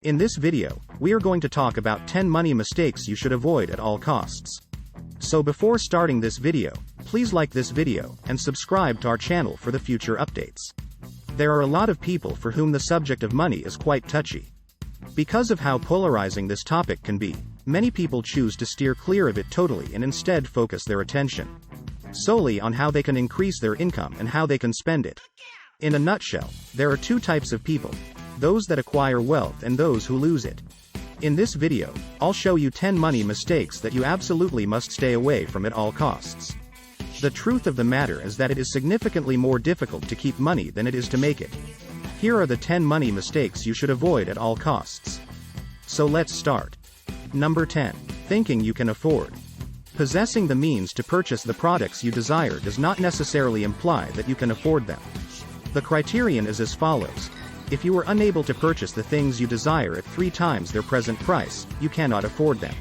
In this video, we are going to talk about 10 money mistakes you should avoid at all costs. So before starting this video, please like this video and subscribe to our channel for the future updates. There are a lot of people for whom the subject of money is quite touchy. Because of how polarizing this topic can be, many people choose to steer clear of it totally and instead focus their attention solely on how they can increase their income and how they can spend it. In a nutshell, there are two types of people: those that acquire wealth and those who lose it. In this video, I'll show you 10 money mistakes that you absolutely must stay away from at all costs. The truth of the matter is that it is significantly more difficult to keep money than it is to make it. Here are the 10 money mistakes you should avoid at all costs. So let's start. Number 10. Thinking you can afford. Possessing the means to purchase the products you desire does not necessarily imply that you can afford them. The criterion is as follows. If you are unable to purchase the things you desire at 3 times their present price, you cannot afford them.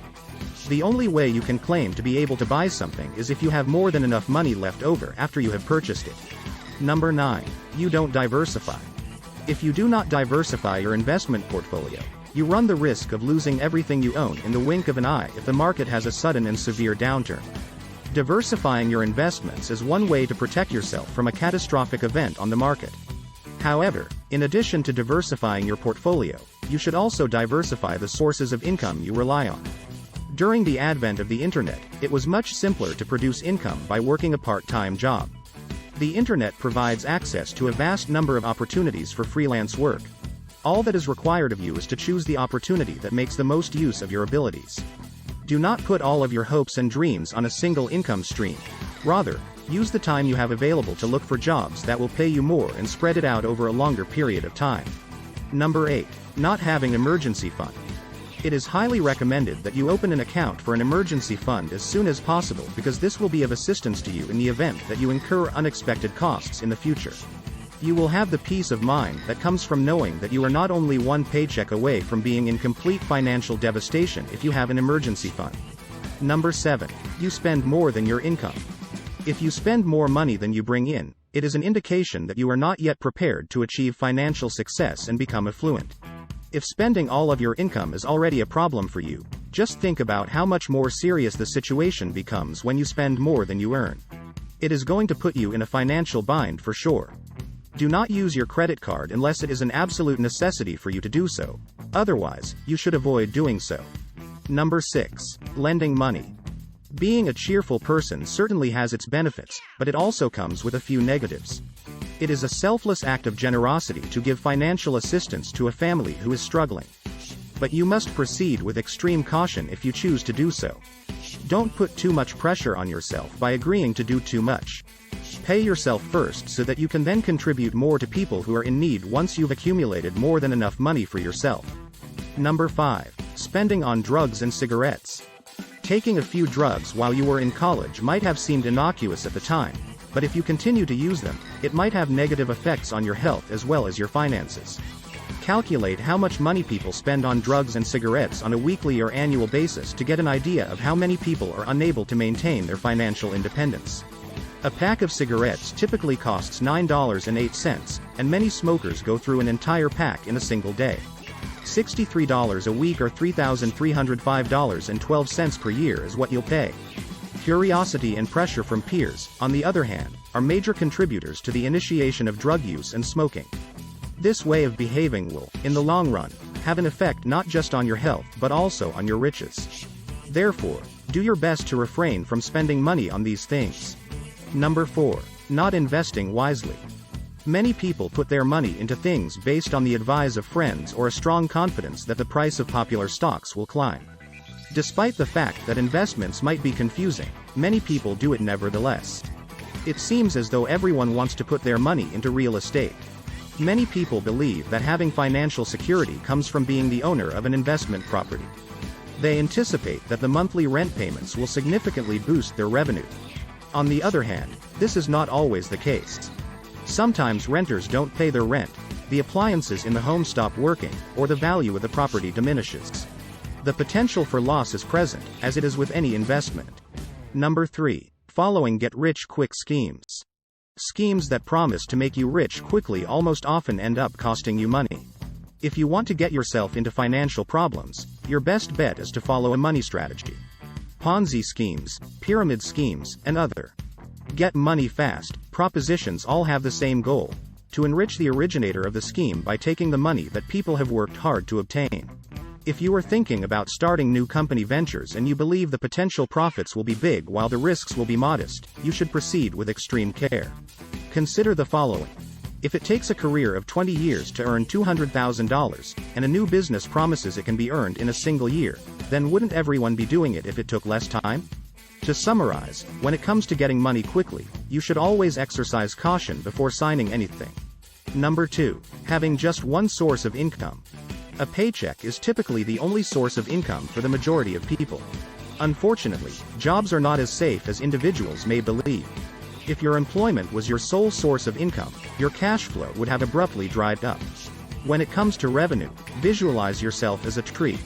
The only way you can claim to be able to buy something is if you have more than enough money left over after you have purchased it. Number 9. You don't diversify. If you do not diversify your investment portfolio, you run the risk of losing everything you own in the wink of an eye if the market has a sudden and severe downturn. Diversifying your investments is one way to protect yourself from a catastrophic event on the market. However, in addition to diversifying your portfolio, you should also diversify the sources of income you rely on. During the advent of the internet, it was much simpler to produce income by working a part-time job. The internet provides access to a vast number of opportunities for freelance work. All that is required of you is to choose the opportunity that makes the most use of your abilities. Do not put all of your hopes and dreams on a single income stream. Rather, use the time you have available to look for jobs that will pay you more and spread it out over a longer period of time. Number 8. Not having emergency fund. It is highly recommended that you open an account for an emergency fund as soon as possible because this will be of assistance to you in the event that you incur unexpected costs in the future. You will have the peace of mind that comes from knowing that you are not only one paycheck away from being in complete financial devastation if you have an emergency fund. Number 7. You spend more than your income. If you spend more money than you bring in, it is an indication that you are not yet prepared to achieve financial success and become affluent. If spending all of your income is already a problem for you, just think about how much more serious the situation becomes when you spend more than you earn. It is going to put you in a financial bind for sure. Do not use your credit card unless it is an absolute necessity for you to do so. Otherwise, you should avoid doing so. Number 6. Lending money. Being a cheerful person certainly has its benefits, but it also comes with a few negatives. It is a selfless act of generosity to give financial assistance to a family who is struggling. But you must proceed with extreme caution if you choose to do so. Don't put too much pressure on yourself by agreeing to do too much. Pay yourself first so that you can then contribute more to people who are in need once you've accumulated more than enough money for yourself. Number 5. Spending on drugs and cigarettes. Taking a few drugs while you were in college might have seemed innocuous at the time, but if you continue to use them, it might have negative effects on your health as well as your finances. Calculate how much money people spend on drugs and cigarettes on a weekly or annual basis to get an idea of how many people are unable to maintain their financial independence. A pack of cigarettes typically costs $9.08, and many smokers go through an entire pack in a single day. $63 a week or $3,305.12 per year is what you'll pay. Curiosity and pressure from peers, on the other hand, are major contributors to the initiation of drug use and smoking. This way of behaving will, in the long run, have an effect not just on your health but also on your riches. Therefore, do your best to refrain from spending money on these things. Number 4. Not investing wisely. Many people put their money into things based on the advice of friends or a strong confidence that the price of popular stocks will climb. Despite the fact that investments might be confusing, many people do it nevertheless. It seems as though everyone wants to put their money into real estate. Many people believe that having financial security comes from being the owner of an investment property. They anticipate that the monthly rent payments will significantly boost their revenue. On the other hand, this is not always the case. Sometimes renters don't pay their rent, the appliances in the home stop working, or the value of the property diminishes. The potential for loss is present, as it is with any investment. Number 3. Following get-rich-quick schemes. Schemes that promise to make you rich quickly almost often end up costing you money. If you want to get yourself into financial problems, your best bet is to follow a money strategy. Ponzi schemes, pyramid schemes, and other get money fast propositions all have the same goal: to enrich the originator of the scheme by taking the money that people have worked hard to obtain. If you are thinking about starting new company ventures and you believe the potential profits will be big while the risks will be modest, you should proceed with extreme care. Consider the following. If it takes a career of 20 years to earn $200,000, and a new business promises it can be earned in a single year, then wouldn't everyone be doing it if it took less time? To summarize, when it comes to getting money quickly, you should always exercise caution before signing anything. Number 2. Having just one source of income. A paycheck is typically the only source of income for the majority of people. Unfortunately, jobs are not as safe as individuals may believe. If your employment was your sole source of income, your cash flow would have abruptly dried up. When it comes to revenue, visualize yourself as a tree.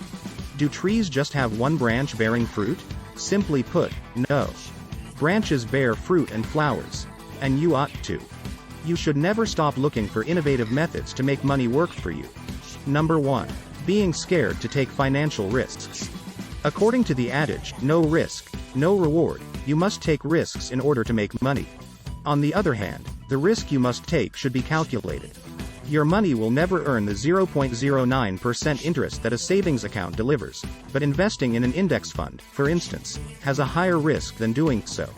Do trees just have one branch bearing fruit? Simply put, no. Branches bear fruit and flowers. And you ought to. You should never stop looking for innovative methods to make money work for you. Number 1. Being scared to take financial risks. According to the adage, no risk, no reward, you must take risks in order to make money. On the other hand, the risk you must take should be calculated. Your money will never earn the 0.09% interest that a savings account delivers, but investing in an index fund, for instance, has a higher risk than doing so.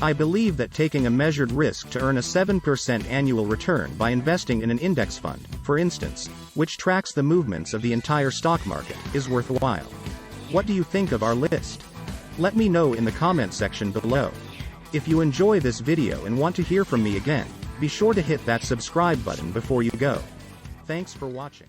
I believe that taking a measured risk to earn a 7% annual return by investing in an index fund, for instance, which tracks the movements of the entire stock market, is worthwhile. What do you think of our list? Let me know in the comment section below. If you enjoy this video and want to hear from me again, be sure to hit that subscribe button before you go. Thanks for watching.